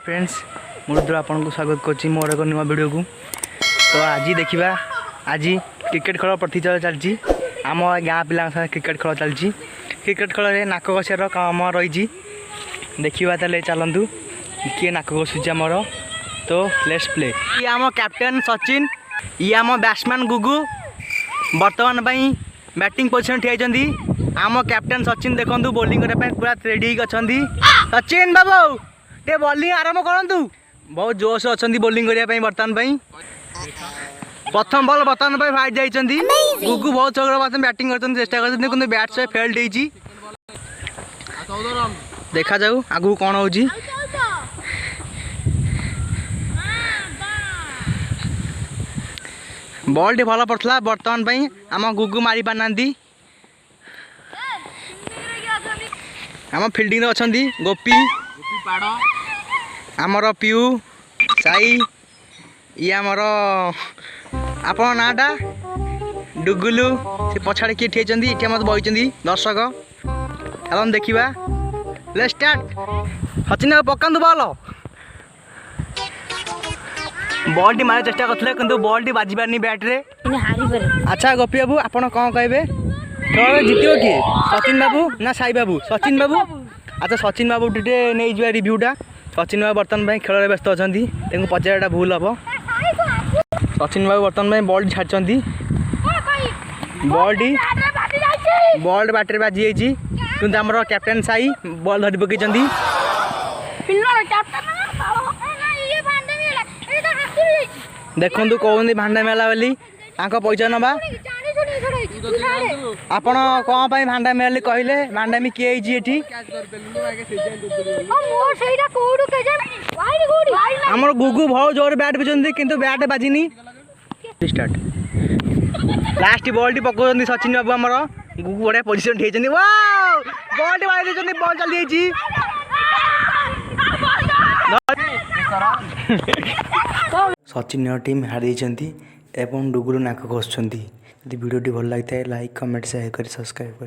Friends मुरुद्र आपन को स्वागत करछि मोर एक नुआ वीडियो को। तो आज देखिबा आज क्रिकेट खेल प्रतिचय चलछि आम गाँ पिला क्रिकेट खेल चलछि। क्रिकेट खेल रे नाक घसियार काम रही देखिबा तले चलंतु किए नाक घसुछि हमर। तो लेट्स प्ले। ये आम कैप्टेन सचिन, ये आम बैट्समैन गुगु वर्तमान पई बैटिंग पोजिशन ठियाइछंदी। आम कैप्टेन सचिन देखंतु बॉलिंग करे पूरा रेडी अछंदी। सचिन बाबू टे बॉलिंग आरंभ करंतु, बहुत जोश अछंदी बॉलिंग करिया पई वर्तमान पई। प्रथम बॉल वर्तमान पई फाइट जाइछंदी। गुगु बहुत चौगड़ बात बैटिंग करछंदी, चेष्टा करछंदी किंतु बैट से फेल्ड हेछि। देखा जाऊ आगु कोन होछि। बॉल टे भल पड़थला वर्तमान पई आम गुगु मारी पानांदी। आम फील्डिंग रे अछंदी गोपी आमर पियू साई, ये आमर आपण नाटा डुगुलु से पछाड़े किए ठिए ये मत बही दर्शक। चलन देखा लेट्स स्टार्ट। सचिन पकातु बॉल टी मारे चेष्टा करते किंतु बॉल टी बाजी पारनी बैट रे। अच्छा गोपी बाबू आपण कौन कहे खेल जीत किए सचिन बाबू ना साई बाबू? सचिन बाबू। अच्छा सचिन बाबू टे नहीं जा रिव्यूटा। सचिन बाबू बर्तमान खेल में व्यस्त अच्छा पचारा भूल हम। सचिन बाबू बर्तमान बॉल छाड़ी बॉल बाटर बाजी जाइए किंतु आम कैप्टेन साई बॉल धरी पकई। देखु कहते भांडा मेला बोली पैसा नवा आपण कौन भांडा मेला कहले भांडा में किए ये आमर गुगु बहुत जोर बैट बजती किंतु बैट बाजिनी। स्टार्ट लास्ट बॉल टी पकाउछन्ती सचिन बाबू आमर। गुगु बढ़िया पोजिशन ठेइछन्ती। वाओ बॉल टी मारि देछन्ती, बॉल चली जाइछि। सचिन टीम हारी एवं डुगुरु नाक घसुंट। यदि वीडियो भल लगी है लाइक कमेंट शेयर कर सब्सक्राइब कर।